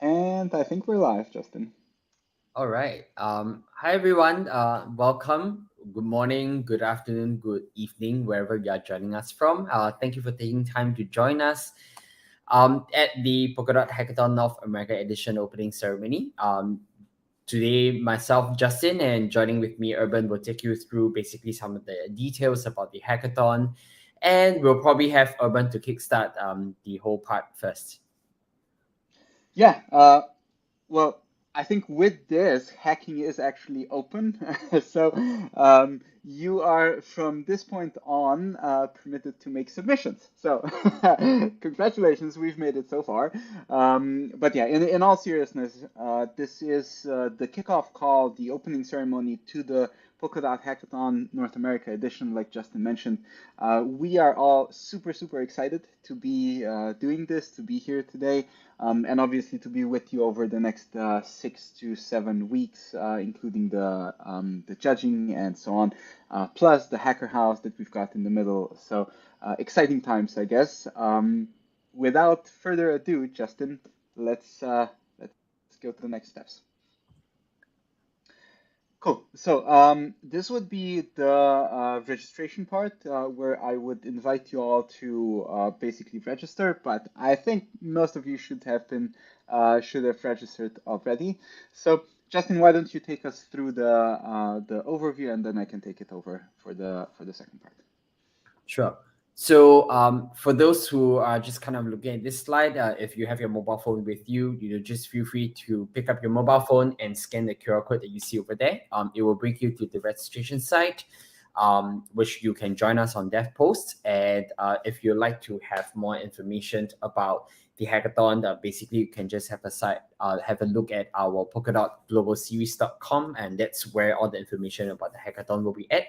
And I think we're live, Justin. All right. Hi everyone. Welcome. Good morning, good afternoon, good evening, wherever you are joining us from. Thank you for taking time to join us at the Polkadot Hackathon North America Edition opening ceremony. Today, myself, Justin, and joining with me, Urban, will take you through basically some of the details about the hackathon, and we'll probably have Urban to kickstart the whole part first. Yeah, well, I think with this, hacking is actually open. So you are, from this point on, permitted to make submissions. So congratulations, we've made it so far. But yeah, in all seriousness, this is the kickoff call, the opening ceremony to the Polkadot Hackathon North America edition, like Justin mentioned. We are all super, super excited to be doing this, to be here today, and obviously to be with you over the next 6 to 7 weeks, including the judging and so on, plus the Hacker House that we've got in the middle. So exciting times, I guess. Without further ado, Justin, let's go to the next steps. Cool. So this would be the registration part where I would invite you all to basically register, but I think most of you should have registered already. So Justin, why don't you take us through the overview, and then I can take it over for the second part. Sure. So, for those who are just kind of looking at this slide, if you have your mobile phone with you, just feel free to pick up your mobile phone and scan the QR code that you see over there. It will bring you to the registration site, which you can join us on Dev Post. And if you'd like to have more information about the hackathon, basically you can just have a look at our Polkadot Global Series.com, and that's where all the information about the hackathon will be at.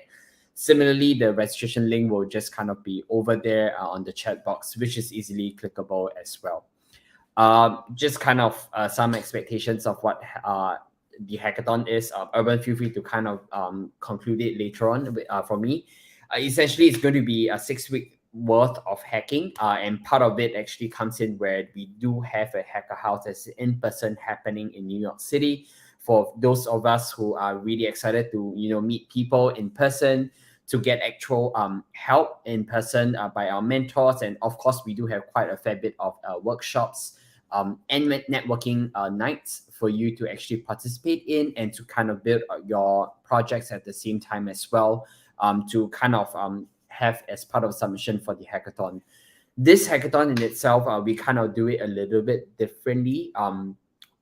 Similarly, the registration link will just kind of be over there on the chat box, which is easily clickable as well. Just kind of some expectations of what the hackathon is. Urban, feel free to kind of conclude it later on for me. Essentially, it's going to be a 6 week worth of hacking, and part of it actually comes in where we do have a hacker house that's in person happening in New York City. For those of us who are really excited to meet people in person, to get actual help in person by our mentors, and of course we do have quite a fair bit of workshops and networking nights for you to actually participate in and to kind of build your projects at the same time as well, to kind of have as part of submission for the hackathon. This hackathon in itself, we kind of do it a little bit differently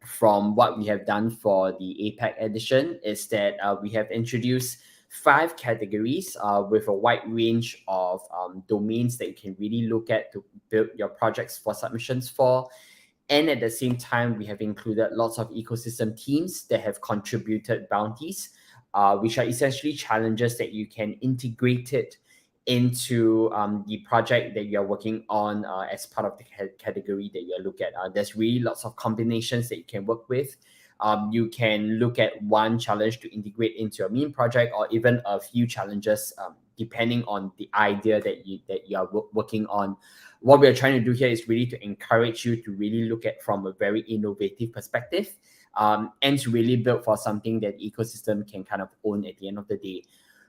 from what we have done for the APAC edition, is that we have introduced 5 categories with a wide range of domains that you can really look at to build your projects for submissions for. And at the same time, we have included lots of ecosystem teams that have contributed bounties, which are essentially challenges that you can integrate it into the project that you're working on as part of the category that you look at. There's really lots of combinations that you can work with. You can look at one challenge to integrate into your main project, or even a few challenges, depending on the idea that you are working on. What we are trying to do here is really to encourage you to really look at from a very innovative perspective, and to really build for something that the ecosystem can kind of own at the end of the day.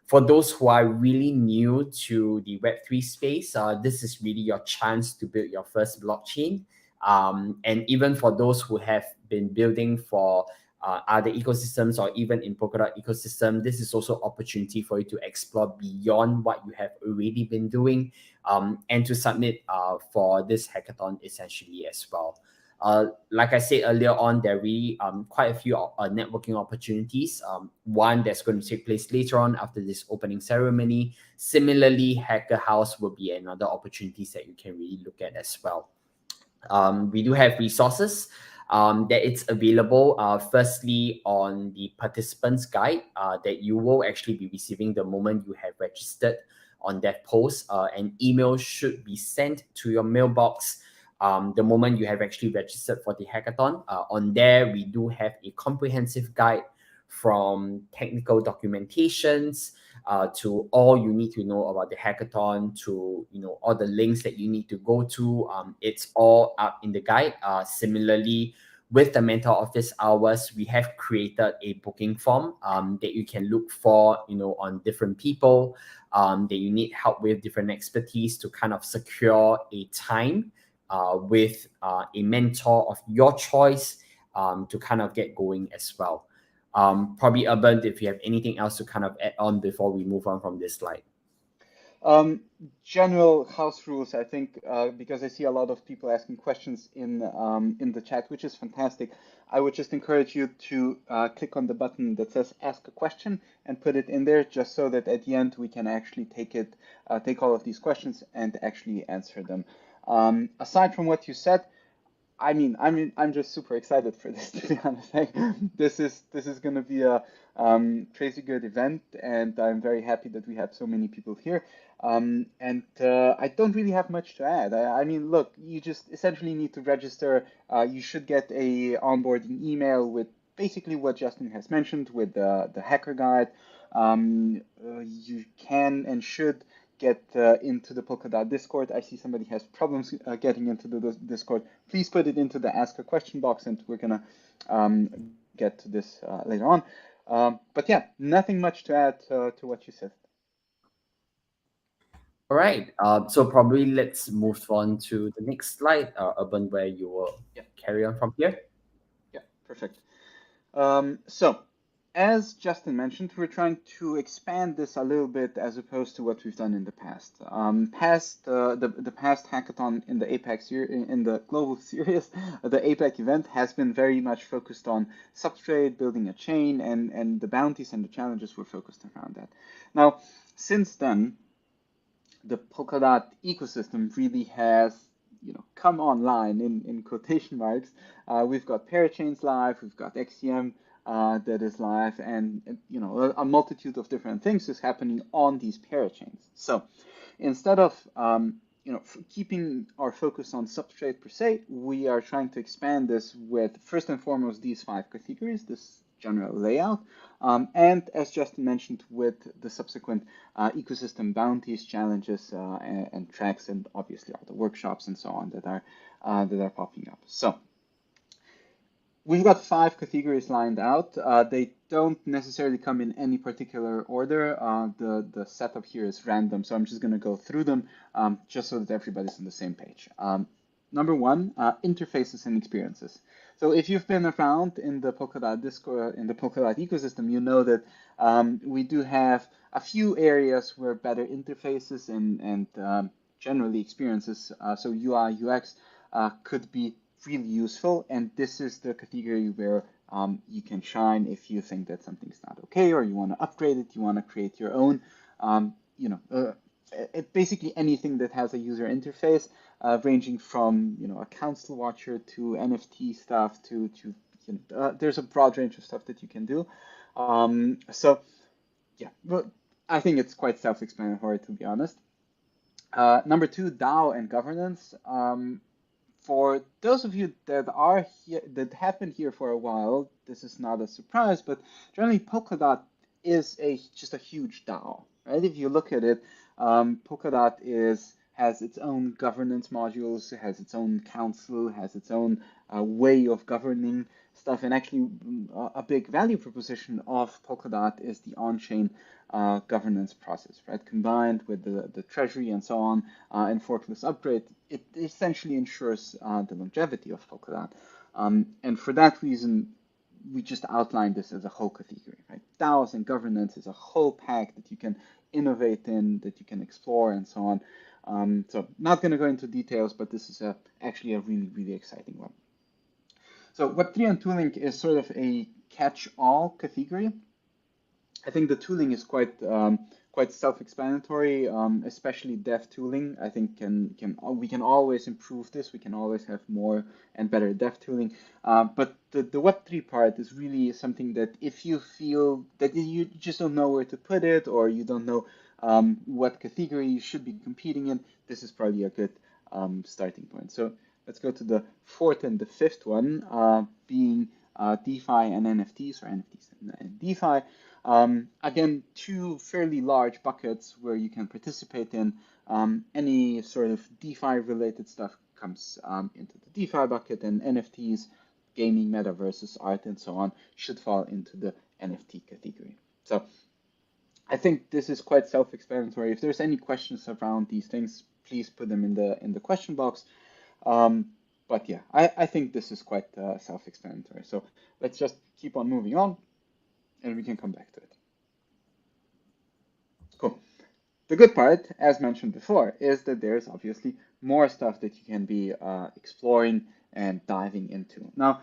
For those who are really new to the Web3 space, this is really your chance to build your first blockchain. And even for those who have been building for other ecosystems, or even in Polkadot ecosystem, this is also opportunity for you to explore beyond what you have already been doing, and to submit for this hackathon essentially as well. Like I said earlier on, there are really quite a few networking opportunities. One that's going to take place later on after this opening ceremony. Similarly, Hacker House will be another opportunities that you can really look at as well. We do have resources that it's available. Firstly, on the participants guide that you will actually be receiving the moment you have registered on that post. An email should be sent to your mailbox the moment you have actually registered for the hackathon. On there, we do have a comprehensive guide from technical documentations to all you need to know about the hackathon, to all the links that you need to go to. It's all up in the guide. Similarly, with the mentor office hours, we have created a booking form that you can look for, on different people that you need help with, different expertise to kind of secure a time with a mentor of your choice to kind of get going as well. Probably Urban, if you have anything else to kind of add on before we move on from this slide. Um, General house rules, I think, because I see a lot of people asking questions in the chat, which is fantastic. I would just encourage you to click on the button that says "Ask a Question" and put it in there, just so that at the end we can actually take all of these questions and actually answer them. Aside from what you said, I'm just super excited for this, to be honest. This is going to be a crazy good event, and I'm very happy that we have so many people here. And I don't really have much to add. Look, you just essentially need to register. You should get a onboarding email with basically what Justin has mentioned with the hacker guide. You can and should get into the Polkadot Discord. I see somebody has problems getting into the Discord. Please put it into the Ask a Question box, and we're gonna get to this later on. But yeah, nothing much to add to what you said. All right. So probably let's move on to the next slide, Urban, where you will Yeah, carry on from here. yeah, perfect. So, as Justin mentioned, we're trying to expand this a little bit as opposed to what we've done in the past. The past hackathon in the in the global series, the APEC event has been very much focused on substrate, building a chain, and the bounties and the challenges were focused around that. Now, since then, the Polkadot ecosystem really has come online in quotation marks. We've got parachains live, we've got XCM that is live, and a multitude of different things is happening on these parachains. So instead of keeping our focus on substrate per se, we are trying to expand this with first and foremost these 5 categories, this general layout, and as Justin mentioned, with the subsequent ecosystem bounties, challenges, and tracks, and obviously all the workshops and so on that are popping up. So we've got 5 categories lined out. They don't necessarily come in any particular order. The setup here is random, so I'm just going to go through them just so that everybody's on the same page. Number 1, interfaces and experiences. So if you've been around in the Polkadot Discord, in the Polkadot ecosystem, you know that we do have a few areas where better interfaces and generally experiences, so UI, UX, could be really useful. And this is the category where you can shine if you think that something's not okay, or you want to upgrade it, you want to create your own, basically anything that has a user interface, ranging from a council watcher to NFT stuff to there's a broad range of stuff that you can do. So yeah, but I think it's quite self-explanatory, to be honest. Number 2, DAO and governance. For those of you that are here, that have been here for a while, this is not a surprise, but generally Polkadot is just a huge DAO, right? If you look at it, Polkadot has its own governance modules, has its own council, has its own way of governing stuff, and actually a big value proposition of Polkadot is the on-chain governance process, right? Combined with the treasury and so on, and forkless upgrade, it essentially ensures the longevity of Polkadot. And for that reason, we just outlined this as a whole category, right? DAOs and governance is a whole pack that you can innovate in, that you can explore, and so on. So not going to go into details, but this is actually a really, really exciting one. So Web3 and tooling is sort of a catch-all category. I think the tooling is quite self-explanatory, especially dev tooling. I think we can always improve this. We can always have more and better dev tooling. But the Web3 part is really something that if you feel that you just don't know where to put it, or you don't know what category you should be competing in, this is probably a good starting point. So let's go to the 4th and the 5th one, being DeFi and NFTs, or NFTs and DeFi. Again, 2 fairly large buckets where you can participate in. Any sort of DeFi related stuff comes into the DeFi bucket, and NFTs gaming, metaverses, art, and so on should fall into the NFT category. So I think this is quite self-explanatory. If there's any questions around these things, please put them in the question box. Um, but yeah, I think this is quite self-explanatory. So let's just keep on moving on, and we can come back to it. Cool. The good part, as mentioned before, is that there's obviously more stuff that you can be exploring and diving into. Now,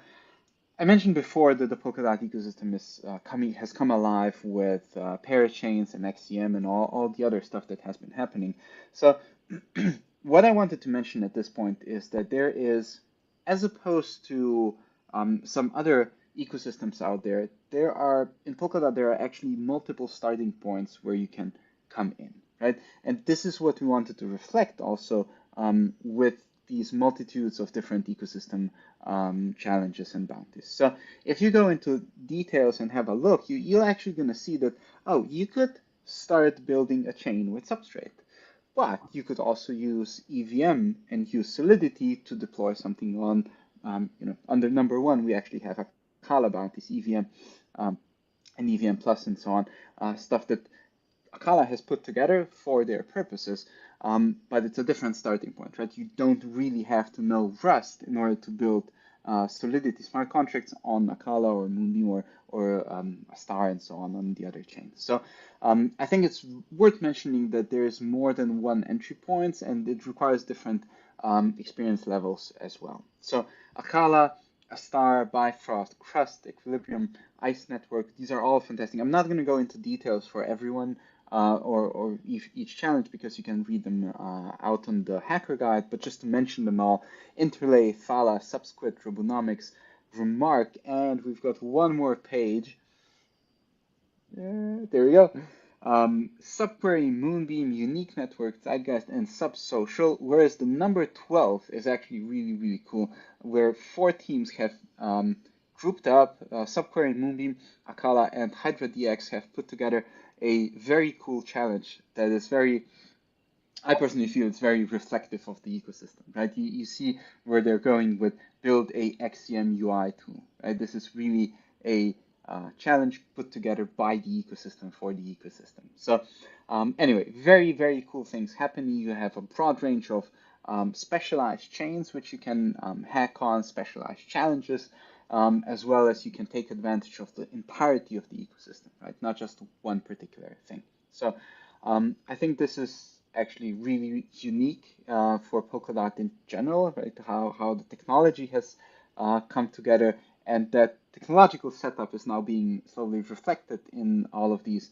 I mentioned before that the Polkadot ecosystem has come alive with parachains and XCM and all the other stuff that has been happening. So what I wanted to mention at this point is that there is, as opposed to some other ecosystems out there, in Polkadot there are actually multiple starting points where you can come in, right? And this is what we wanted to reflect also with these multitudes of different ecosystem challenges and bounties. So if you go into details and have a look, you're actually going to see that, oh, you could start building a chain with Substrate, but you could also use EVM and use Solidity to deploy something on, under number one, we actually have Akala bounties, EVM and EVM Plus and so on, stuff that Akala has put together for their purposes, but it's a different starting point, right? You don't really have to know Rust in order to build Solidity smart contracts on Akala or Moonbeam or Star and so on the other chains. So I think it's worth mentioning that there is more than one entry points, and it requires different experience levels as well. So Akala, Star, Bifrost, Crust, Equilibrium, Ice Network, these are all fantastic. I'm not going to go into details for everyone or each challenge because you can read them out on the hacker guide, but just to mention them all: Interlay, Phala, Subsquid, Robonomics, Remark, and we've got one more page. There we go. Subquery, Moonbeam, Unique Network, Zeitgeist, and Subsocial, whereas the number 12 is actually really, really cool, where 4 teams have grouped up. Subquery, Moonbeam, Akala, and Hydra DX have put together a very cool challenge that is I personally feel it's very reflective of the ecosystem, right? You see where they're going with build a XCM UI tool, right? This is really a challenge put together by the ecosystem for the ecosystem. So anyway, very, very cool things happening. You have a broad range of specialized chains which you can hack on, specialized challenges, as well as you can take advantage of the entirety of the ecosystem, right? Not just one particular thing. So I think this is actually really unique for Polkadot in general, right? How the technology has come together, and that technological setup is now being slowly reflected in all of these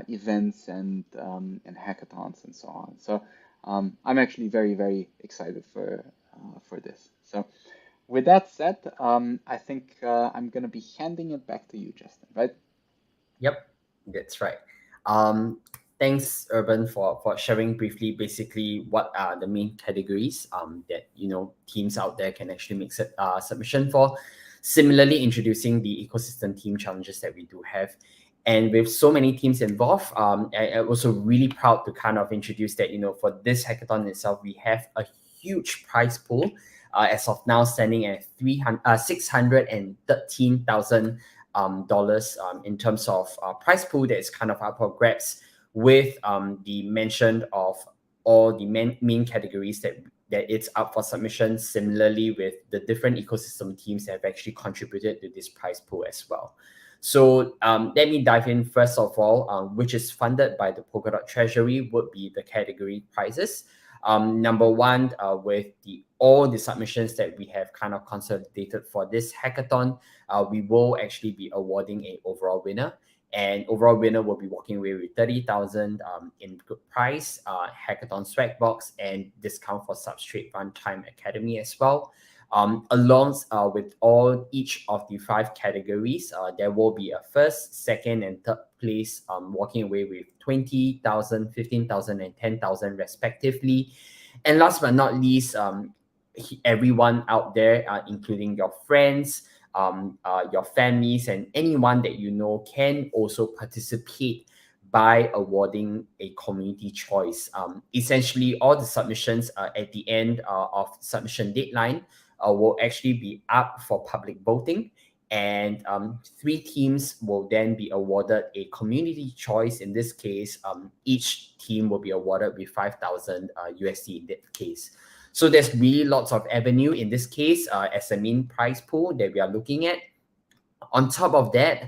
events and hackathons and so on. So I'm actually very, very excited for this. So with that said, I think I'm going to be handing it back to you, Justin, right? Yep, that's right. Thanks, Urban, for sharing briefly basically what are the main categories that teams out there can actually make submission for. Similarly, introducing the ecosystem team challenges that we do have. And with so many teams involved, I'm also really proud to kind of introduce that, for this hackathon itself, we have a huge prize pool as of now standing at $613,000 in terms of prize pool that is kind of up for grabs, with the mention of all the main categories that it's up for submission. Similarly, with the different ecosystem teams that have actually contributed to this prize pool as well. So let me dive in first of all, which is funded by the Polkadot Treasury, would be the category prizes. Number one, with all the submissions that we have kind of consolidated for this hackathon, we will actually be awarding an overall winner. And overall winner will be walking away with 30,000 in good prize, hackathon swag box, and discount for Substrate Runtime Academy as well. Along with each of the 5 categories, there will be a first, second, and third place walking away with 20,000, 15,000, and 10,000 respectively. And last but not least, everyone out there, including your friends, your families, and anyone that you know can also participate by awarding a community choice. Essentially, all the submissions at the end of submission deadline will actually be up for public voting. And 3 teams will then be awarded a community choice. In this case, each team will be awarded with 5,000 USD in that case. So there's really lots of avenue in this case as a main prize pool that we are looking at. On top of that,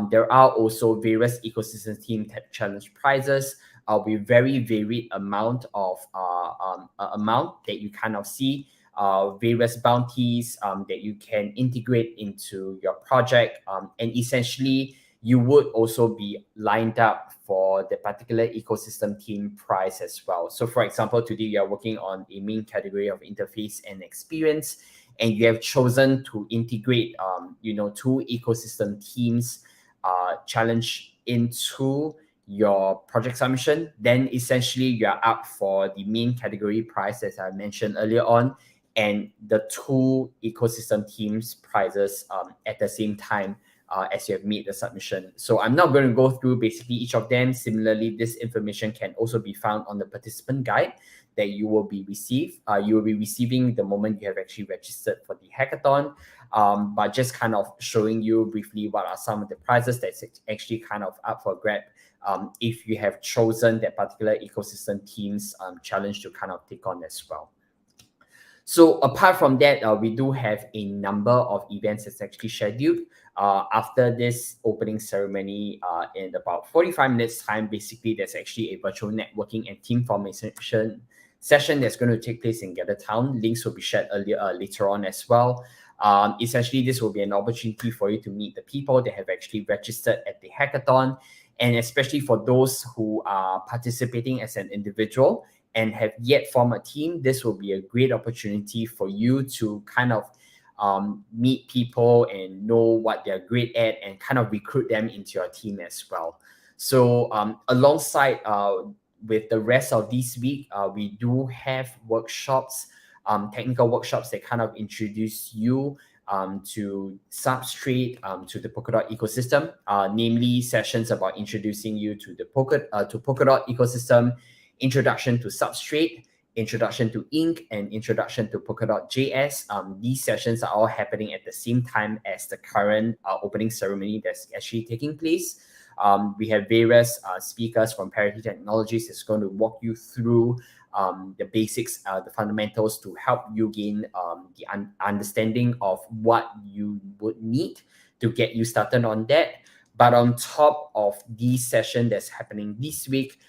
there are also various ecosystem team challenge prizes with very varied amount of amount that you kind of see, various bounties that you can integrate into your project, and essentially you would also be lined up for the particular ecosystem team prize as well. So for example, today you are working on a main category of interface and experience, and you have chosen to integrate 2 ecosystem teams challenge into your project submission, then essentially you are up for the main category prize as I mentioned earlier on, and the 2 ecosystem teams prizes at the same time as you have made the submission. So I'm not going to go through basically each of them. Similarly, this information can also be found on the participant guide that you will be receiving the moment you have actually registered for the hackathon. But just kind of showing you briefly what are some of the prizes that's actually kind of up for grab if you have chosen that particular ecosystem teams challenge to kind of take on as well. So apart from that, we do have a number of events that's actually scheduled. After this opening ceremony, in about 45 minutes time, basically there's actually a virtual networking and team formation session that's going to take place in Gather Town. Links will be shared later on as well. Essentially, this will be an opportunity for you to meet the people that have actually registered at the hackathon, and especially for those who are participating as an individual and have yet formed a team, this will be a great opportunity for you to kind of meet people and know what they're great at and kind of recruit them into your team as well. So alongside with the rest of this week, we do have workshops, technical workshops that kind of introduce you to Substrate, to the Polkadot ecosystem, namely sessions about introducing you to the Polkadot ecosystem, introduction to Substrate, introduction to Ink, and introduction to Polkadot JS. These sessions are all happening at the same time as the current opening ceremony that's actually taking place. We have various speakers from Parity Technologies that's going to walk you through the basics, the fundamentals to help you gain the understanding of what you would need to get you started on that. But on top of these sessions that's happening this week,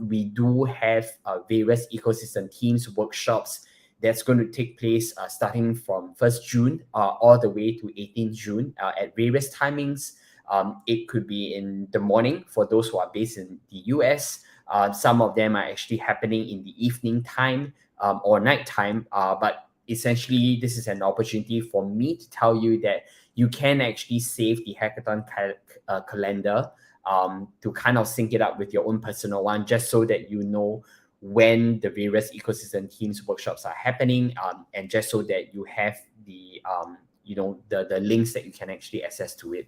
we do have various ecosystem teams workshops that's going to take place starting from 1st June all the way to 18th June at various timings. It could be in the morning for those who are based in the US. Some of them are actually happening in the evening time or night time. But essentially, this is an opportunity for me to tell you that you can actually save the hackathon calendar to kind of sync it up with your own personal one, just so that you know when the various ecosystem teams workshops are happening, and just so that you have the the links that you can actually access to it.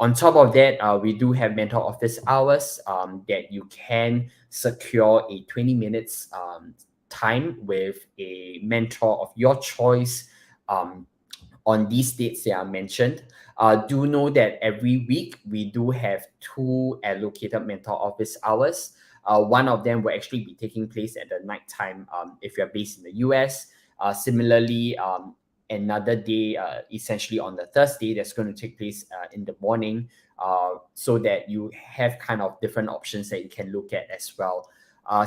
On top of that, we do have mentor office hours that you can secure a 20 minutes time with a mentor of your choice on these dates that are mentioned. Do know that every week we do have 2 allocated mentor office hours. One of them will actually be taking place at the night time if you're based in the US. Similarly, another day, essentially on the Thursday, that's going to take place in the morning, so that you have kind of different options that you can look at as well.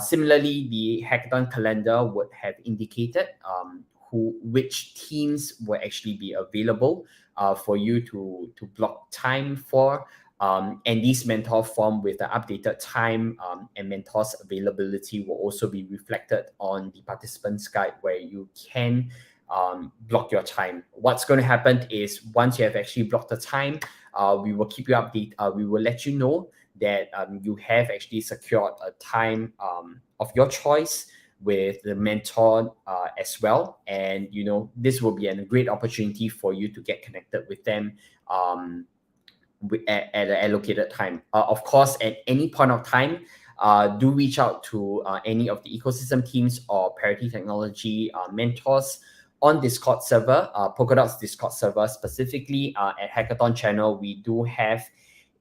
Similarly, the hackathon calendar would have indicated which teams will actually be available for you to block time for. And these mentor form with the updated time and mentors availability will also be reflected on the participants guide, where you can block your time. What's going to happen is once you have actually blocked the time, we will keep you updated. We will let you know that you have actually secured a time of your choice with the mentor as well. And this will be a great opportunity for you to get connected with them at an allocated time. Of course, at any point of time, do reach out to any of the ecosystem teams or Parity Technology mentors on Discord server, Polkadot's Discord server specifically at Hackathon channel, we do have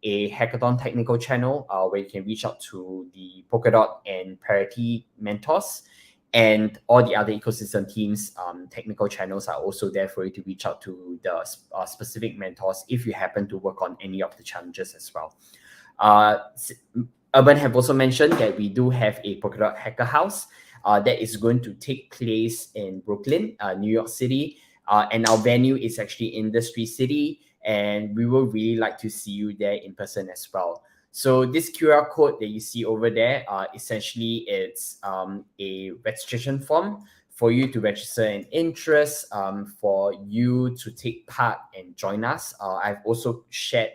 a Hackathon technical channel where you can reach out to the Polkadot and Parity mentors, and all the other ecosystem teams. Technical channels are also there for you to reach out to the specific mentors if you happen to work on any of the challenges as well. Urban have also mentioned that we do have a Polkadot Hacker House that is going to take place in Brooklyn, New York City. And our venue is actually Industry City, and we will really like to see you there in person as well. So this QR code that you see over there, essentially it's a registration form for you to register an interest, for you to take part and join us. I've also shared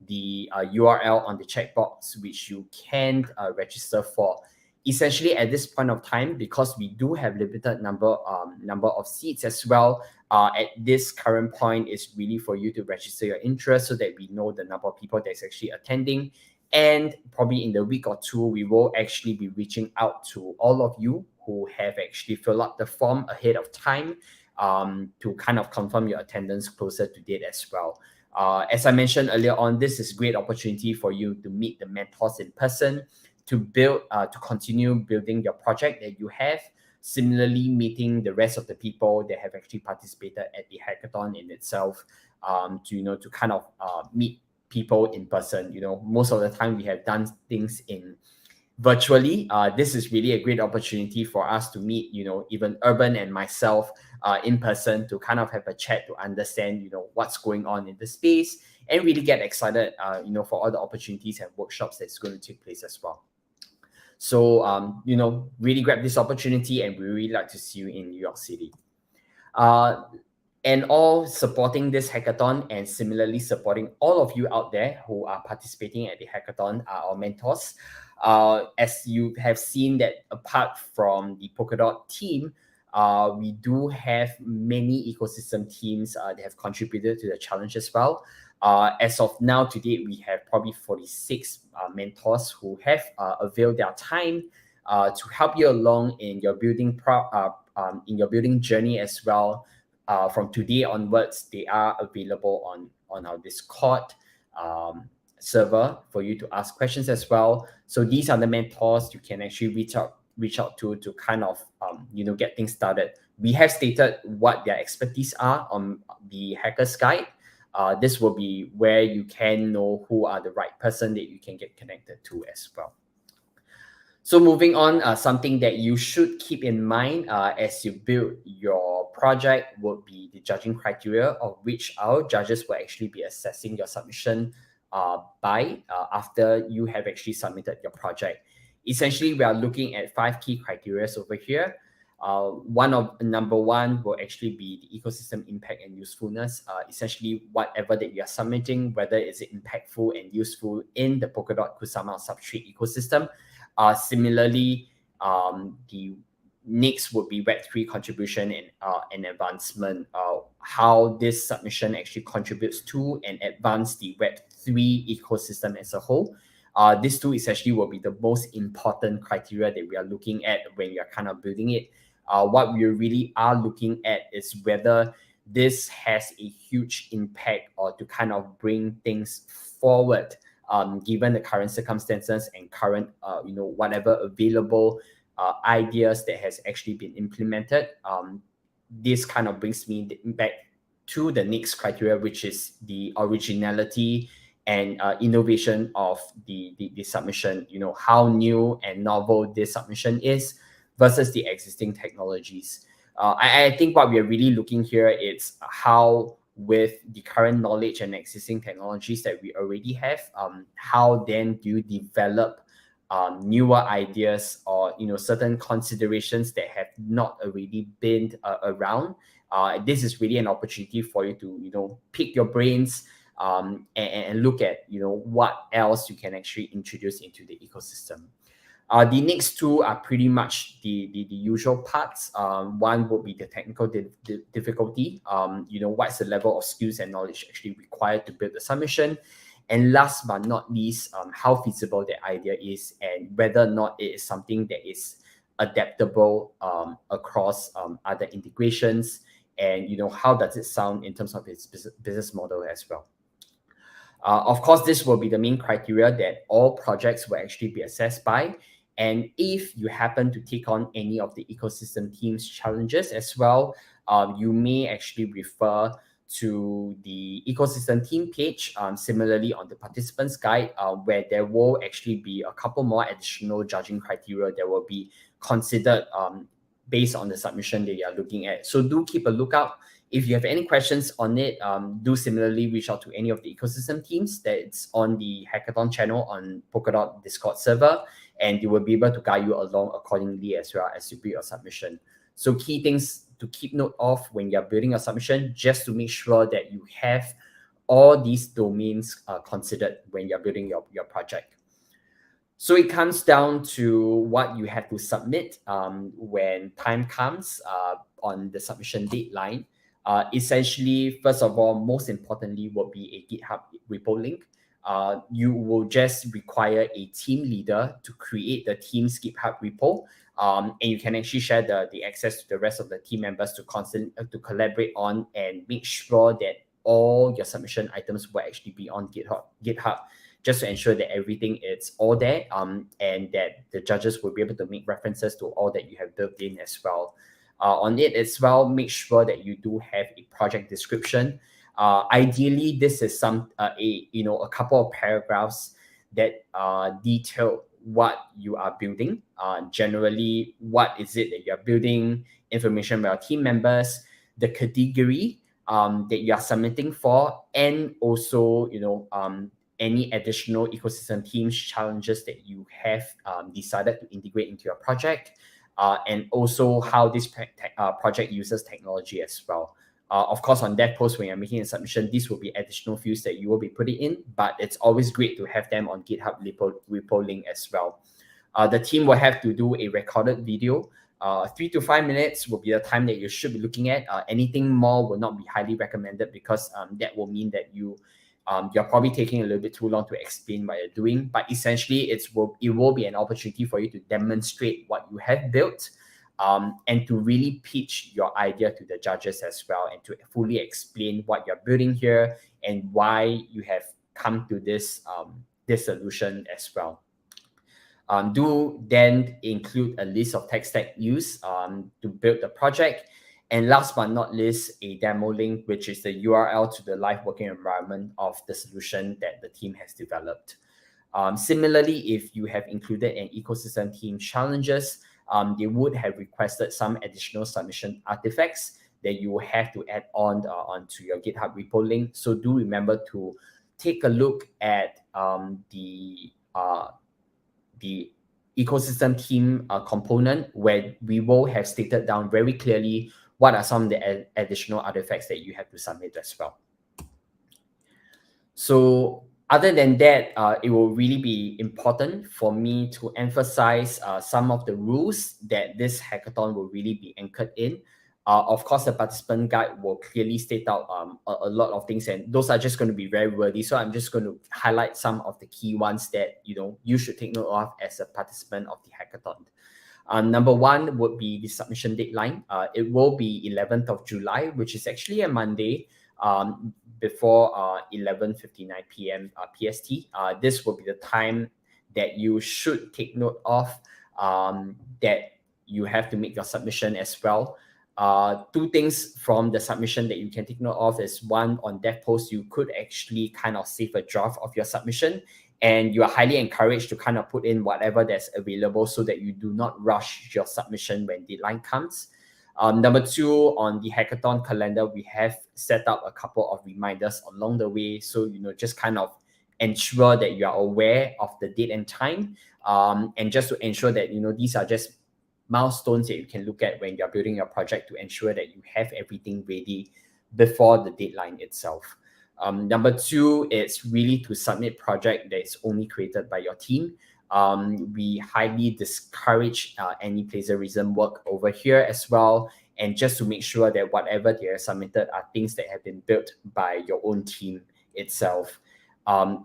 the URL on the checkbox, which you can register for. Essentially, at this point of time, because we do have limited number of seats as well, at this current point, is really for you to register your interest so that we know the number of people that's actually attending. And probably in the week or two, we will actually be reaching out to all of you who have actually filled out the form ahead of time, to kind of confirm your attendance closer to date as well. As I mentioned earlier on, this is a great opportunity for you to meet the mentors in person, to build, to continue building your project that you have. Similarly, meeting the rest of the people that have actually participated at the hackathon in itself, to kind of meet people in person. Most of the time we have done things in virtually. This is really a great opportunity for us to meet, even Urban and myself in person, to kind of have a chat, to understand, what's going on in the space, and really get excited, for all the opportunities and workshops that's going to take place as well. So, really grab this opportunity, and we really like to see you in New York City. And all supporting this hackathon, and similarly supporting all of you out there who are participating at the hackathon, are our mentors. As you have seen that apart from the Polkadot team, we do have many ecosystem teams that have contributed to the challenge as well. As of now, to date, we have probably 46 mentors who have availed their time to help you along in your building journey as well. From today onwards, they are available on our Discord server for you to ask questions as well. So these are the mentors you can actually reach out to kind of get things started. We have stated what their expertise are on the Hacker's Guide. This will be where you can know who are the right person that you can get connected to as well. So moving on, something that you should keep in mind as you build your project would be the judging criteria, of which our judges will actually be assessing your submission by after you have actually submitted your project. Essentially, we are looking at 5 key criteria over here. Number one will actually be the ecosystem impact and usefulness. Essentially, whatever that you are submitting, whether it's impactful and useful in the Polkadot Kusama substrate ecosystem. Similarly, the next would be Web3 contribution and advancement. How this submission actually contributes to and advance the Web3 ecosystem as a whole. These two essentially will be the most important criteria that we are looking at when we are kind of building it. What we really are looking at is whether this has a huge impact or to kind of bring things forward, given the current circumstances and current, whatever available ideas that has actually been implemented. This kind of brings me back to the next criteria, which is the originality and innovation of the submission. How new and novel this submission is versus the existing technologies. I think what we are really looking here is how, with the current knowledge and existing technologies that we already have, how then do you develop newer ideas or certain considerations that have not already been around. This is really an opportunity for you to pick your brains and look at what else you can actually introduce into the ecosystem. The next two are pretty much the usual parts. One would be the technical difficulty. What's the level of skills and knowledge actually required to build the submission. And last but not least, how feasible the idea is and whether or not it is something that is adaptable across other integrations and how does it sound in terms of its business model as well. Of course, this will be the main criteria that all projects will actually be assessed by. And if you happen to take on any of the ecosystem team's challenges as well, you may actually refer to the ecosystem team page, similarly on the participants guide, where there will actually be a couple more additional judging criteria that will be considered based on the submission that you are looking at. So do keep a lookout. If you have any questions on it, do similarly reach out to any of the ecosystem teams that's on the hackathon channel on Polkadot Discord server, and they will be able to guide you along accordingly as well as you build your submission. So key things to keep note of when you're building a submission, just to make sure that you have all these domains considered when you're building your project. So it comes down to what you have to submit when time comes on the submission deadline. Essentially, first of all, most importantly, will be a GitHub repo link. You will just require a team leader to create the team's GitHub repo, and you can actually share the access to the rest of the team members to collaborate on and make sure that all your submission items will actually be on GitHub, just to ensure that everything is all there, and that the judges will be able to make references to all that you have built in as well. On it as well, make sure that you do have a project description. Ideally, this is a couple of paragraphs that detail what you are building. Generally, what is it that you are building, information about team members, the category that you are submitting for, and also any additional ecosystem teams challenges that you have decided to integrate into your project, and also how this project uses technology as well. Of course, on that post, when you're making a submission, these will be additional fields that you will be putting in, but it's always great to have them on GitHub repo link as well. The team will have to do a recorded video. 3 to 5 minutes will be the time that you should be looking at. Anything more will not be highly recommended, because that will mean that you're probably taking a little bit too long to explain what you're doing. But essentially, it will be an opportunity for you to demonstrate what you have built, and to really pitch your idea to the judges as well, and to fully explain what you're building here and why you have come to this solution as well. Do then include a list of tech stack used to build the project. And last but not least, a demo link, which is the URL to the live working environment of the solution that the team has developed. Similarly, if you have included an ecosystem team challenges, they would have requested some additional submission artifacts that you will have to add on onto your GitHub repo link. So do remember to take a look at the ecosystem team component, where we will have stated down very clearly what are some of the additional artifacts that you have to submit as well. So other than that, it will really be important for me to emphasize some of the rules that this hackathon will really be anchored in. Of course, the participant guide will clearly state out a lot of things, and those are just going to be very wordy. So I'm just going to highlight some of the key ones that you should take note of as a participant of the hackathon. Number one would be the submission deadline. It will be 11th of July, which is actually a Monday, before 11:59 p.m. PST. This will be the time that you should take note of, that you have to make your submission as well. Two things from the submission that you can take note of is, one, on dev post, you could actually kind of save a draft of your submission, and you are highly encouraged to kind of put in whatever that's available so that you do not rush your submission when deadline comes. Number two, on the hackathon calendar, we have set up a couple of reminders along the way. So, just kind of ensure that you are aware of the date and time, and just to ensure that, these are just milestones that you can look at when you're building your project, to ensure that you have everything ready before the deadline itself. Number two, it's really to submit project that is only created by your team. We highly discourage any plagiarism work over here as well, and just to make sure that whatever they are submitted are things that have been built by your own team itself.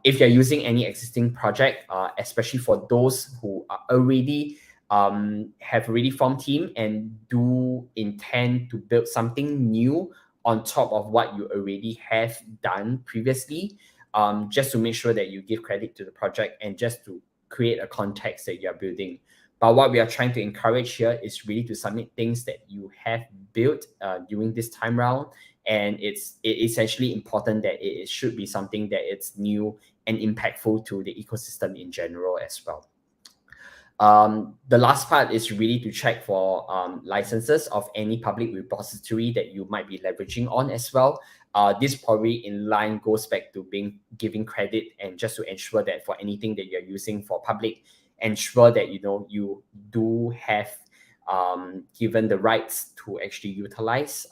If you're using any existing project, especially for those who are already have already formed team and do intend to build something new on top of what you already have done previously, just to make sure that you give credit to the project and just to create a context that you're building. But what we are trying to encourage here is really to submit things that you have built during this time round. And it's essentially important that it should be something that it's new and impactful to the ecosystem in general as well. The last part is really to check for licenses of any public repository that you might be leveraging on as well. This probably in line goes back to being giving credit and just to ensure that for anything that you're using for public, ensure that you do have given the rights to actually utilize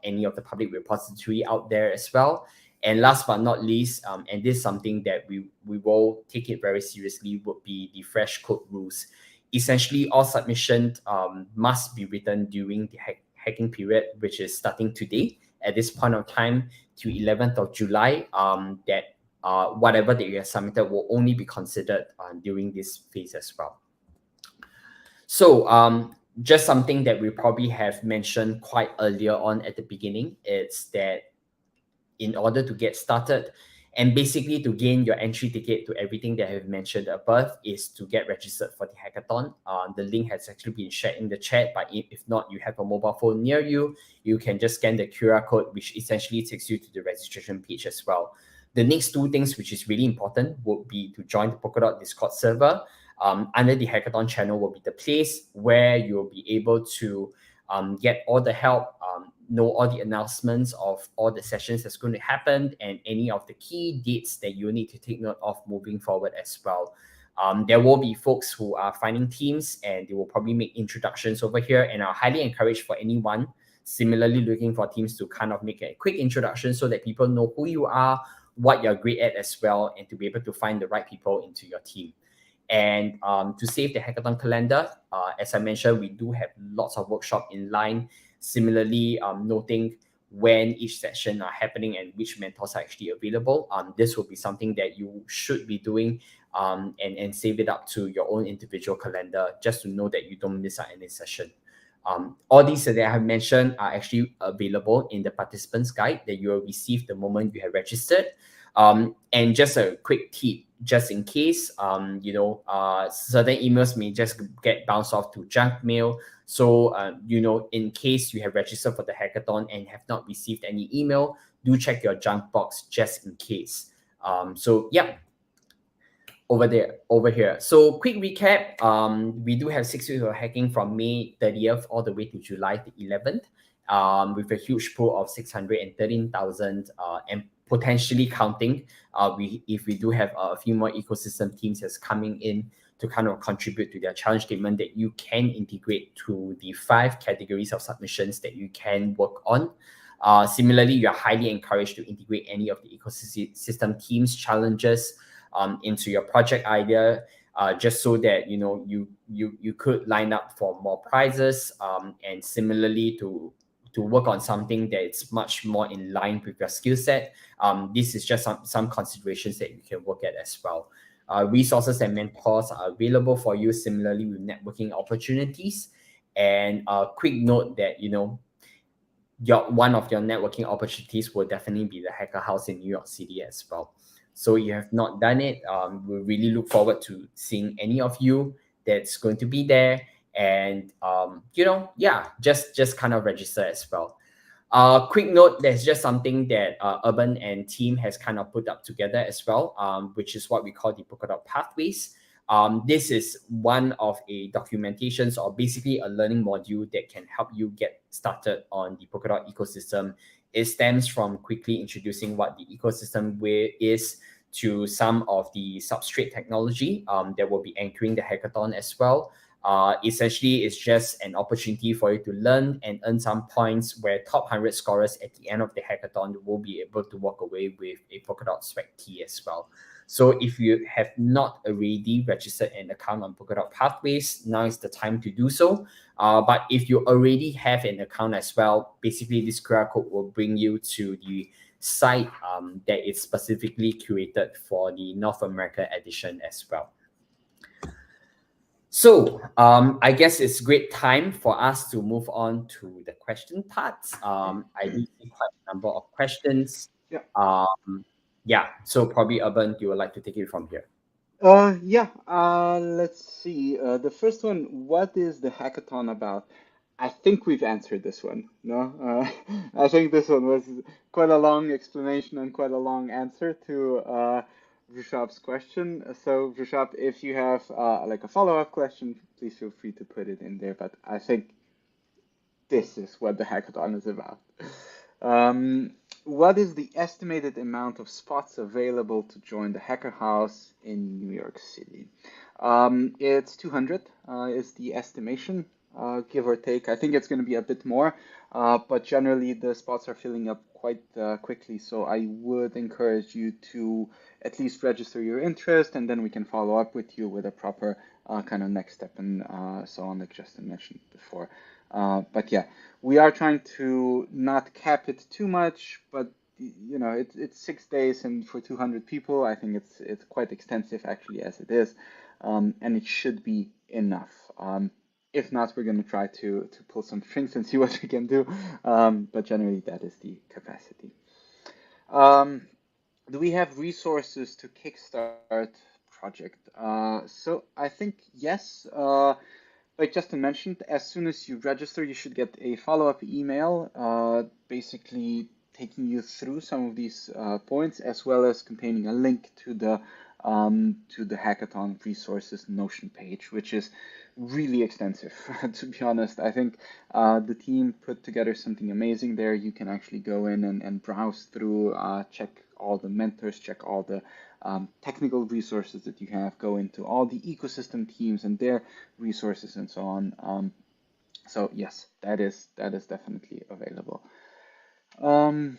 any of the public repository out there as well. And last but not least, and this is something that we will take it very seriously, would be the fresh code rules. Essentially, all submissions must be written during the hacking period, which is starting today at this point of time to 11th of July. That whatever that you have submitted will only be considered during this phase as well. So just something that we probably have mentioned quite earlier on at the beginning, it's that in order to get started and basically to gain your entry ticket to everything that I have mentioned above is to get registered for the hackathon. The link has actually been shared in the chat, but if not, you have a mobile phone near you, you can just scan the QR code, which essentially takes you to the registration page as well. The next two things, which is really important, would be to join the Polkadot Discord server. Under the hackathon channel will be the place where you'll be able to get all the help, know all the announcements of all the sessions that's going to happen and any of the key dates that you need to take note of moving forward as well. There will be folks who are finding teams and they will probably make introductions over here, and I highly encourage for anyone similarly looking for teams to kind of make a quick introduction so that people know who you are, what you're great at as well, and to be able to find the right people into your team. And to save the hackathon calendar, as I mentioned, we do have lots of workshops in line. Similarly, noting when each session are happening and which mentors are actually available. This will be something that you should be doing and save it up to your own individual calendar just to know that you don't miss out any session. All these that I have mentioned are actually available in the participants guide that you will receive the moment you have registered. And just a quick tip, just in case, certain emails may just get bounced off to junk mail. So, in case you have registered for the hackathon and have not received any email, do check your junk box just in case. Over here. So quick recap, we do have 6 weeks of hacking from May 30th all the way to July the 11th, with a huge pool of 613,000 and potentially counting. If we do have a few more ecosystem teams that's coming in to kind of contribute to their challenge statement that you can integrate to the 5 categories of submissions that you can work on. Similarly, you're highly encouraged to integrate any of the ecosystem teams challenges into your project idea, just so that you could line up for more prizes, and similarly to work on something that's much more in line with your skill set. This is just some considerations that you can work at as well. Resources and mentors are available for you similarly with networking opportunities. And a quick note that one of your networking opportunities will definitely be the Hacker House in New York City as well. So you have not done it, we really look forward to seeing any of you that's going to be there. And just kind of register as well. Quick note, there's just something that Urban and team has kind of put up together as well, which is what we call the Polkadot Pathways. This is one of a documentations or basically a learning module that can help you get started on the Polkadot ecosystem. It stems from quickly introducing what the ecosystem is to some of the substrate technology that will be anchoring the hackathon as well. Essentially, it's just an opportunity for you to learn and earn some points where top 100 scorers at the end of the hackathon will be able to walk away with a Polkadot swag tee as well. So if you have not already registered an account on Polkadot Pathways, now is the time to do so. But if you already have an account as well, basically this QR code will bring you to the site that is specifically curated for the North America edition as well. So, I guess it's great time for us to move on to the question parts. I do see quite a number of questions. Yeah. Yeah, so probably Urban, you would like to take it from here. Yeah, let's see. The first one, what is the hackathon about? I think we've answered this one. No, I think this one was quite a long explanation and quite a long answer to Rishabh's question. So, Rishabh, if you have like a follow-up question, please feel free to put it in there. But I think this is what the hackathon is about. Um, what is the estimated amount of spots available to join the Hacker House in New York City? It's 200 is the estimation, give or take. I think it's going to be a bit more, but generally the spots are filling up quite quickly. So I would encourage you to at least register your interest, and then we can follow up with you with a proper kind of next step and so on, like Justin mentioned before. But yeah, we are trying to not cap it too much, but it's 6 days and for 200 people, I think it's quite extensive actually as it is, and it should be enough. If not, we're going to try to pull some strings and see what we can do. But generally, that is the capacity. Um, do we have resources to kickstart project? So I think yes. Like Justin mentioned, as soon as you register, you should get a follow-up email, basically taking you through some of these points, as well as containing a link to the hackathon resources Notion page, which is really extensive. To be honest, I think the team put together something amazing there. You can actually go in and browse through, check all the mentors, check all the technical resources that you have, go into all the ecosystem teams and their resources and so on. So yes, that is definitely available. Um,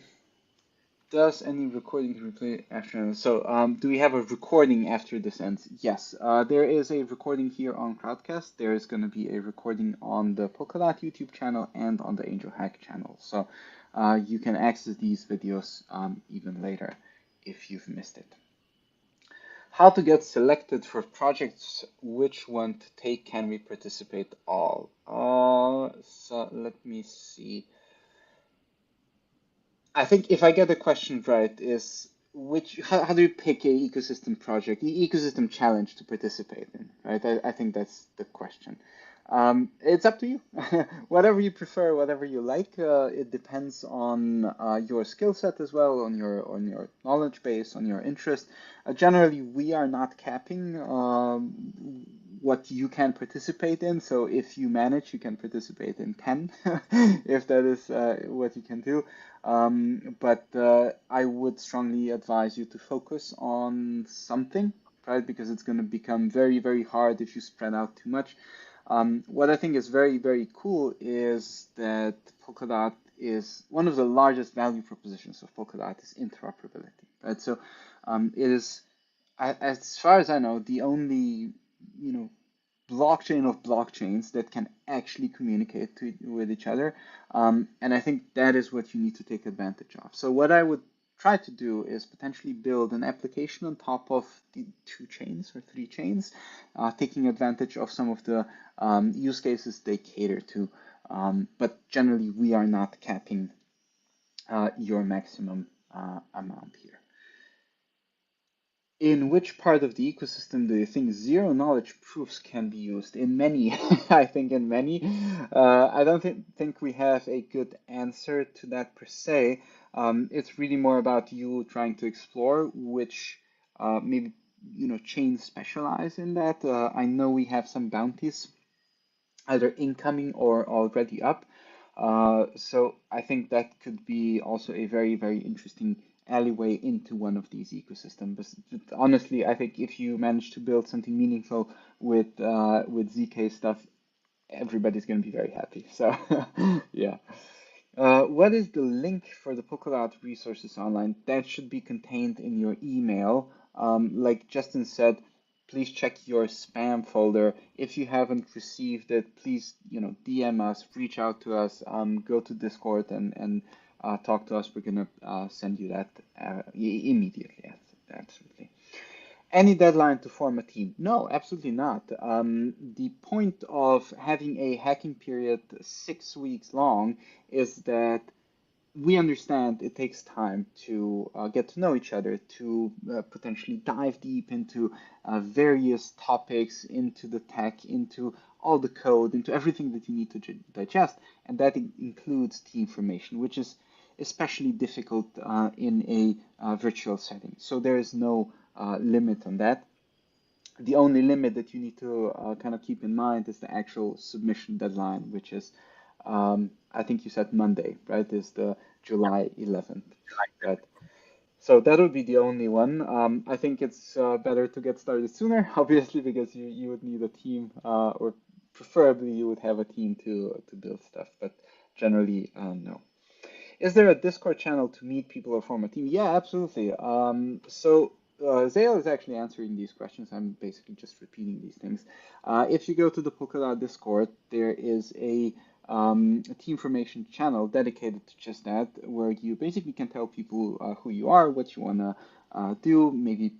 does any recording replay after? So do we have a recording after this ends? Yes, there is a recording here on Crowdcast. There is going to be a recording on the Polkadot YouTube channel and on the AngelHack channel. So you can access these videos even later if you've missed it. How to get selected for projects, which one to take, can we participate all? So let me see. I think if I get the question right, is how do you pick a ecosystem project, ecosystem challenge to participate in, right? I think that's the question. It's up to you. Whatever you prefer, whatever you like. It depends on your skill set as well, on your knowledge base, on your interest. Generally, we are not capping what you can participate in. So if you manage, you can participate in 10, if that is what you can do. But I would strongly advise you to focus on something, right? Because it's going to become very, very hard if you spread out too much. What I think is very, very cool is that Polkadot is one of the largest value propositions of Polkadot is interoperability, right? So it is, as far as I know, the only, you know, blockchain of blockchains that can actually communicate with each other. And I think that is what you need to take advantage of. So what I would try to do is potentially build an application on top of the 2 chains or 3 chains, taking advantage of some of the use cases they cater to. But generally, we are not capping your maximum amount here. In which part of the ecosystem do you think zero knowledge proofs can be used? In many, I think in many. I don't think we have a good answer to that per se. It's really more about you trying to explore which maybe chains specialize in that. I know we have some bounties either incoming or already up. So I think that could be also a very, very interesting alleyway into one of these ecosystems. But honestly, I think if you manage to build something meaningful with ZK stuff, everybody's going to be very happy. So yeah. What is the link for the Polkadot resources online? That should be contained in your email. Like Justin said, please check your spam folder. If you haven't received it, please, DM us, reach out to us, go to Discord and talk to us. We're gonna send you that immediately. Absolutely. Any deadline to form a team? No, absolutely not. The point of having a hacking period 6 weeks long is that we understand it takes time to get to know each other, to potentially dive deep into various topics, into the tech, into all the code, into everything that you need to digest. And that includes team formation, which is especially difficult in a virtual setting. So there is no limit on that. The only limit that you need to kind of keep in mind is the actual submission deadline, which is, I think you said Monday, right? Is the July 11th, right? So that would be the only one. I think it's better to get started sooner, obviously, because you would need a team, or preferably you would have a team to build stuff, but generally, no. Is there a Discord channel to meet people or form a team? Yeah, absolutely. Zale is actually answering these questions. I'm basically just repeating these things. If you go to the Polkadot Discord, there is a team formation channel dedicated to just that, where you basically can tell people who you are, what you want to do, maybe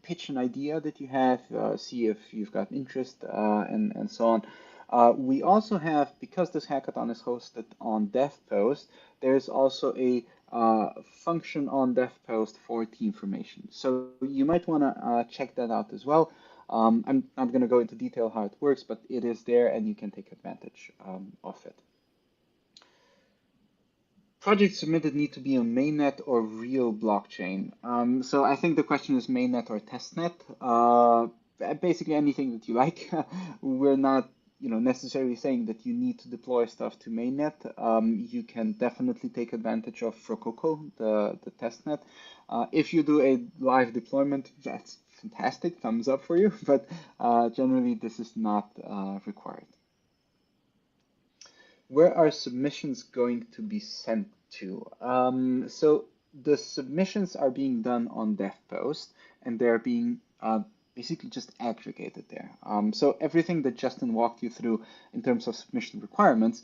pitch an idea that you have, see if you've got interest, and so on. We also have, because this hackathon is hosted on DevPost, there's also a function on DevPost for team formation. So you might want to check that out as well. I'm not going to go into detail how it works, but it is there and you can take advantage of it. Projects submitted need to be on mainnet or real blockchain. So I think the question is mainnet or testnet. Basically anything that you like. We're not, necessarily saying that you need to deploy stuff to mainnet. You can definitely take advantage of Rococo, the testnet. If you do a live deployment, that's fantastic. Thumbs up for you. But generally, this is not required. Where are submissions going to be sent to? So the submissions are being done on DevPost, and they're being basically just aggregated there. So everything that Justin walked you through in terms of submission requirements,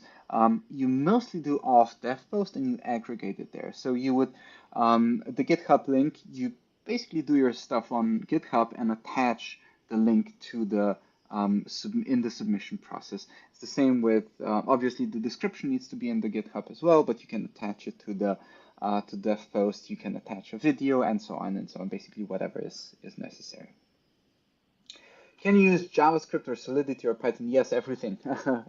you mostly do off DevPost and you aggregate it there. So you would, the GitHub link, you basically do your stuff on GitHub and attach the link to the in the submission process. It's the same with, obviously the description needs to be in the GitHub as well, but you can attach it to the to DevPost, you can attach a video and so on, basically whatever is necessary. Can you use JavaScript or Solidity or Python? Yes, everything.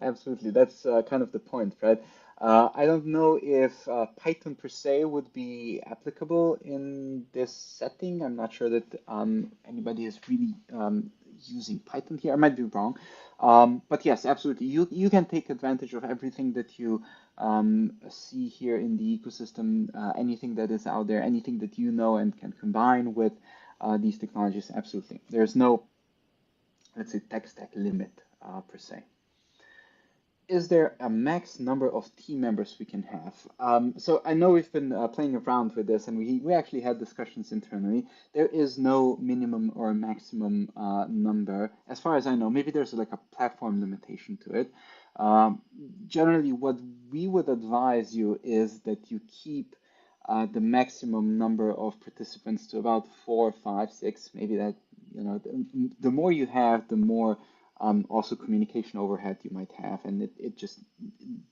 Absolutely. That's kind of the point, right? I don't know if Python per se would be applicable in this setting. I'm not sure that anybody is really using Python here. I might be wrong. But yes, absolutely. You can take advantage of everything that you see here in the ecosystem, anything that is out there, anything that you know and can combine with these technologies. Absolutely. There's no, let's say, tech stack limit per se. Is there a max number of team members we can have? So I know we've been playing around with this and we actually had discussions internally. There is no minimum or maximum number. As far as I know, maybe there's like a platform limitation to it. Generally, what we would advise you is that you keep the maximum number of participants to about 4, 5, 6, maybe that, the more you have, the more also communication overhead you might have, and it just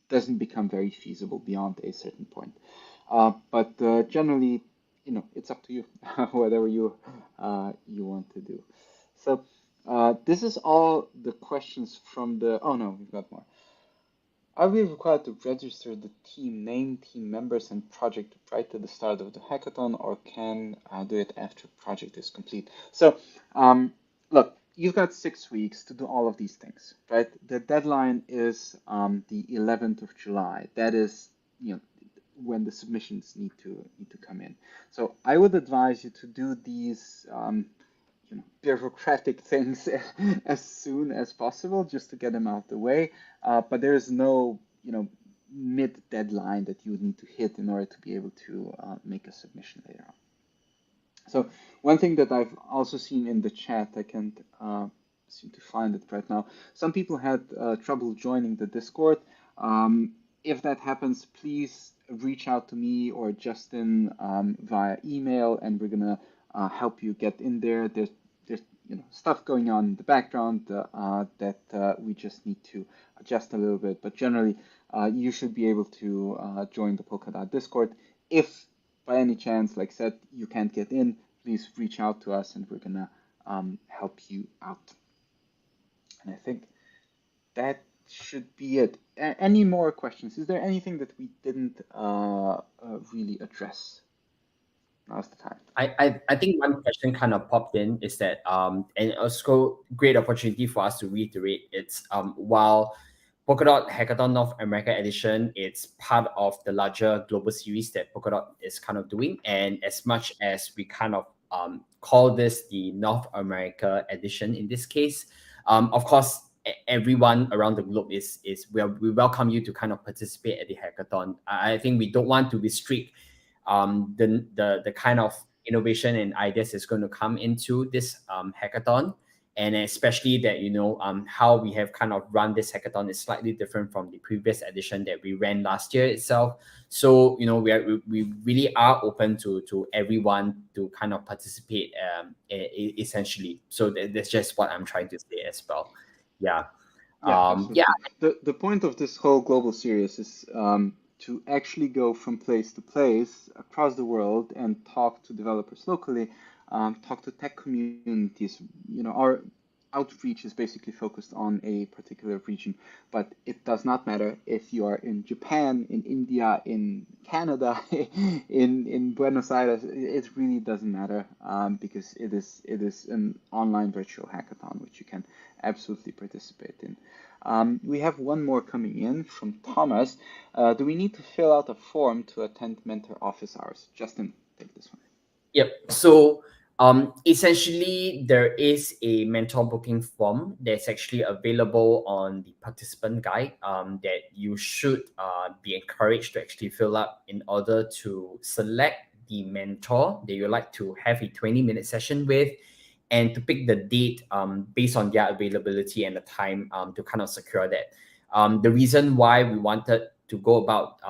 doesn't become very feasible beyond a certain point. But generally, it's up to you, whatever you want to do. So this is all the questions from the, oh no, we've got more. Are we required to register the team name, team members, and project right at the start of the hackathon, or can do it after project is complete? So, look, you've got 6 weeks to do all of these things, right? The deadline is the 11th of July. That is, when the submissions need to come in. So I would advise you to do these bureaucratic things as soon as possible, just to get them out of the way. But there is no, mid deadline that you would need to hit in order to be able to make a submission later on. So one thing that I've also seen in the chat, I can't seem to find it right now. Some people had trouble joining the Discord. If that happens, please reach out to me or Justin via email, and we're gonna help you get in there. There's stuff going on in the background that we just need to adjust a little bit. But generally, you should be able to join the Polkadot Discord. If by any chance, like I said, you can't get in, please reach out to us and we're gonna help you out. And I think that should be it. Any more questions? Is there anything that we didn't really address? Now's the time. I think one question kind of popped in is that and also great opportunity for us to reiterate it's while Polkadot Hackathon North America Edition, it's part of the larger global series that Polkadot is kind of doing. And as much as we kind of call this the North America Edition in this case, of course, everyone around the globe we welcome you to kind of participate at the hackathon. I think we don't want to restrict the kind of innovation and ideas that's going to come into this hackathon. And especially that, how we have kind of run this hackathon is slightly different from the previous edition that we ran last year itself. So, we really are open to everyone to kind of participate essentially. So that's just what I'm trying to say as well. Yeah. Yeah. The point of this whole global series is to actually go from place to place across the world and talk to developers locally, talk to tech communities. Our outreach is basically focused on a particular region, but it does not matter if you are in Japan, in India, in Canada, in Buenos Aires. It really doesn't matter because it is an online virtual hackathon which you can absolutely participate in. We have one more coming in from Thomas. Do we need to fill out a form to attend mentor office hours? Justin, take this one. Yep. So essentially, there is a mentor booking form that's actually available on the participant guide that you should be encouraged to actually fill up in order to select the mentor that you'd like to have a 20-minute session with, and to pick the date based on their availability and the time to kind of secure that. The reason why we wanted to go about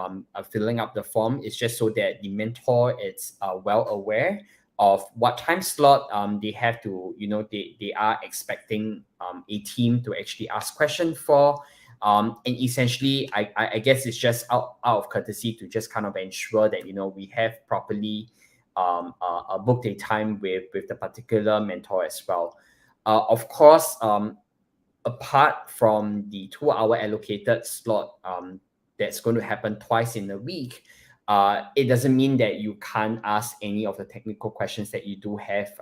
filling up the form is just so that the mentor is well aware of what time slot they have to, they are expecting a team to actually ask questions for. And essentially, I guess it's just out of courtesy to just kind of ensure that, we have properly booked a time with the particular mentor as well. Of course, apart from the 2-hour allocated slot that's going to happen twice in a week, it doesn't mean that you can't ask any of the technical questions that you do have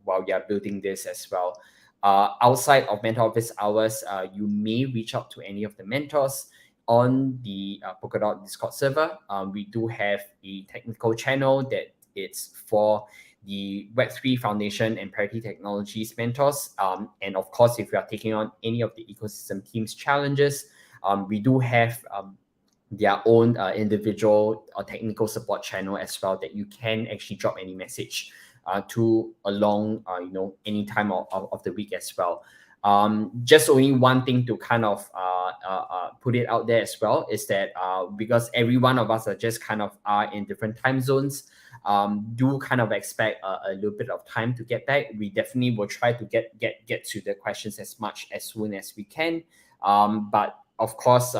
while you're building this as well. Outside of mentor office hours, you may reach out to any of the mentors on the Polkadot Discord server. We do have a technical channel that it's for the Web3 Foundation and Parity Technologies mentors. And of course, if you are taking on any of the ecosystem teams challenges, we do have their own individual or technical support channel as well that you can actually drop any message to along, any time of the week as well. Just only one thing to kind of put it out there as well is that because every one of us are just kind of are in different time zones, do kind of expect a little bit of time to get back. We definitely will try to get to the questions as soon as we can. But of course,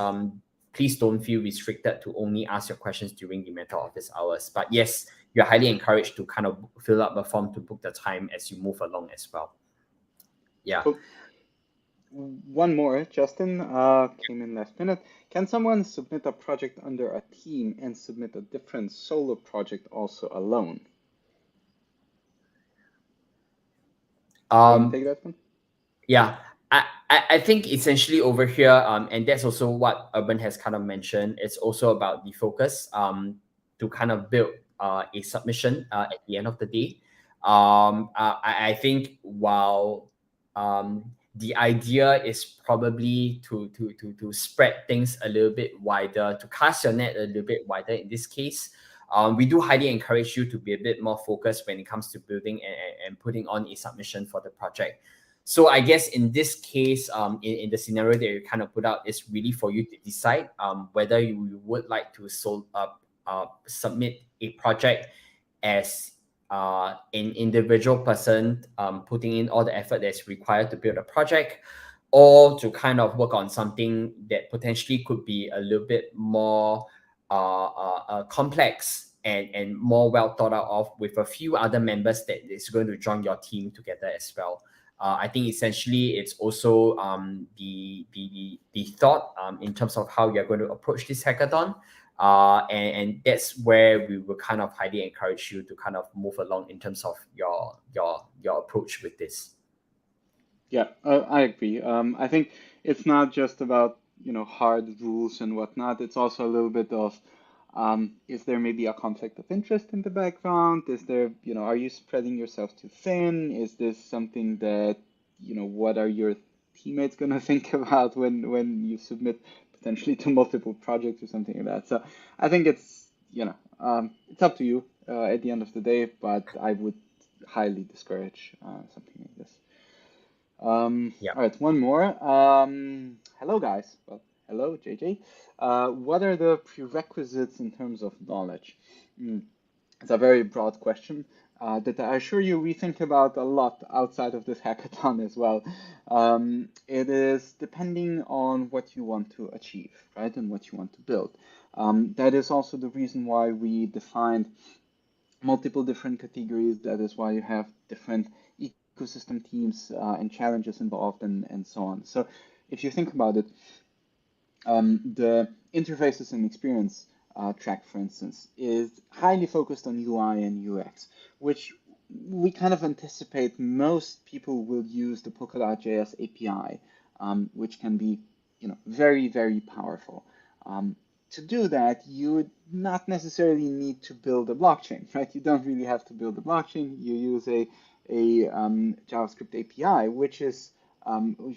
please don't feel restricted to only ask your questions during the mentor office hours. But yes, you're highly encouraged to kind of fill up a form to book the time as you move along as well. Yeah. Cool. One more, Justin, came in last minute. Can someone submit a project under a team and submit a different solo project also alone? Take that one? Yeah. I think essentially over here, and that's also what Urban has kind of mentioned, it's also about the focus to kind of build a submission at the end of the day. I think while the idea is probably to spread things a little bit wider, to cast your net a little bit wider in this case, we do highly encourage you to be a bit more focused when it comes to building and putting on a submission for the project. So I guess in this case, in the scenario that you kind of put out, is really for you to decide whether you would like to submit a project as an individual person putting in all the effort that's required to build a project, or to kind of work on something that potentially could be a little bit more complex and more well thought out of, with a few other members that is going to join your team together as well. I think essentially it's also the thought in terms of how you're going to approach this hackathon. And that's where we will kind of highly encourage you to kind of move along in terms of your approach with this. Yeah, I agree. I think it's not just about, hard rules and whatnot. It's also a little bit of, is there maybe a conflict of interest in the background? Is there, are you spreading yourself too thin? Is this something that, what are your teammates gonna think about when you submit potentially to multiple projects or something like that? So I think it's up to you at the end of the day, but I would highly discourage something like this. Yeah. All right, one more. Hello, guys. Well, hello, JJ. What are the prerequisites in terms of knowledge? Mm, it's a very broad question that I assure you we think about a lot outside of this hackathon as well. It is depending on what you want to achieve, right, and what you want to build. That is also the reason why we defined multiple different categories. That is why you have different ecosystem teams and challenges involved and so on. So if you think about it, the interfaces and experience track, for instance, is highly focused on UI and UX, which we kind of anticipate most people will use the Polkadot.js API, which can be, very, very powerful. To do that, you would not necessarily need to build a blockchain, right? You don't really have to build a blockchain. You use a JavaScript API, which is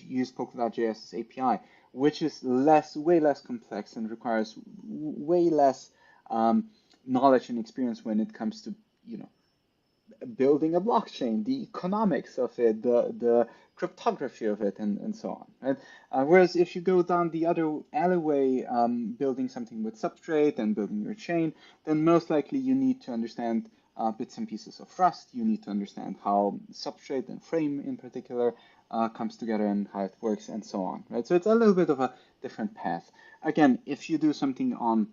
use Polkadot.js's API, which is way less complex and requires way less knowledge and experience when it comes to, building a blockchain, the economics of it, the cryptography of it, and so on. Right? Whereas if you go down the other alleyway, building something with Substrate and building your chain, then most likely you need to understand bits and pieces of Rust. You need to understand how Substrate and Frame in particular comes together and how it works and so on. Right? So it's a little bit of a different path. Again, if you do something on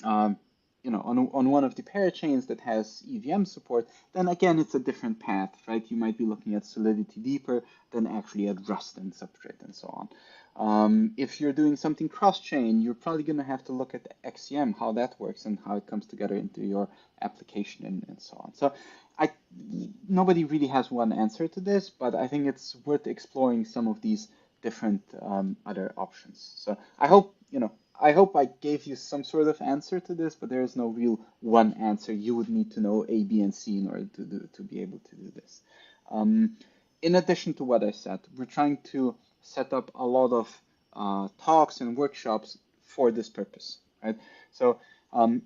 um, on one of the parachains that has EVM support, then again, it's a different path, right? You might be looking at Solidity deeper than actually at Rust and Substrate and so on. If you're doing something cross-chain, you're probably going to have to look at XCM, how that works and how it comes together into your application and so on. So nobody really has one answer to this, but I think it's worth exploring some of these different other options. So I hope I gave you some sort of answer to this, but there is no real one answer. You would need to know A, B, and C in order to be able to do this. In addition to what I said, we're trying to set up a lot of talks and workshops for this purpose, right? So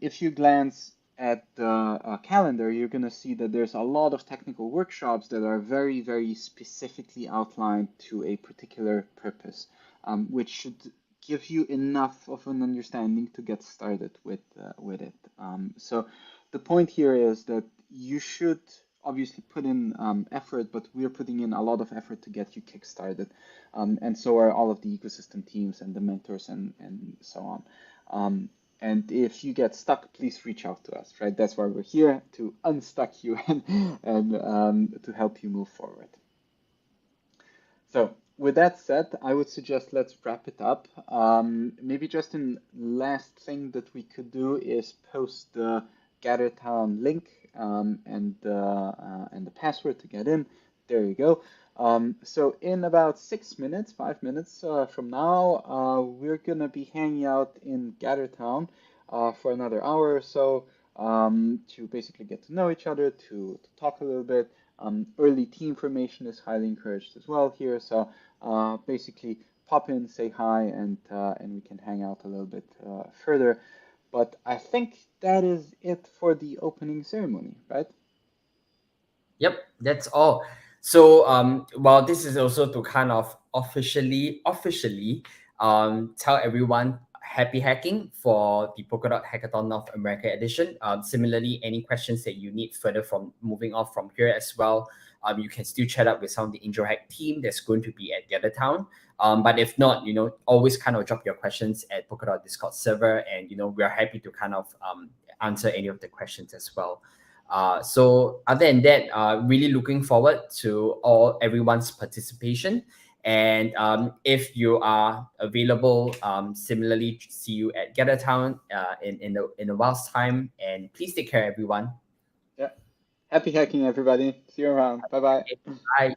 if you glance at the calendar, you're going to see that there's a lot of technical workshops that are very, very specifically outlined to a particular purpose, which should give you enough of an understanding to get started with it. So the point here is that you should obviously put in effort, but we're putting in a lot of effort to get you kickstarted, and so are all of the ecosystem teams and the mentors and so on. And if you get stuck, please reach out to us, right? That's why we're here, to unstuck you and to help you move forward. So with that said, I would suggest let's wrap it up. Maybe just an last thing that we could do is post the GatherTown link and the password to get in. There you go. So in about 6 minutes, 5 minutes from now, we're gonna be hanging out in GatherTown for another hour or so to basically get to know each other, to talk a little bit. Early team formation is highly encouraged as well here. So basically pop in, say hi, and we can hang out a little bit further. But I think that is it for the opening ceremony, right? Yep, that's all. So well, this is also to kind of officially tell everyone happy hacking for the Polkadot Hackathon North America edition. Similarly, any questions that you need further from moving off from here as well, you can still chat up with some of the AngelHack team that's going to be at the other town. But if not, always kind of drop your questions at Polkadot Discord server, and we are happy to kind of answer any of the questions as well. So other than that, really looking forward to everyone's participation. And if you are available, similarly, see you at Gather Town in a while's time. And please take care, everyone. Yeah. Happy hacking, everybody. See you around. Bye bye. Bye.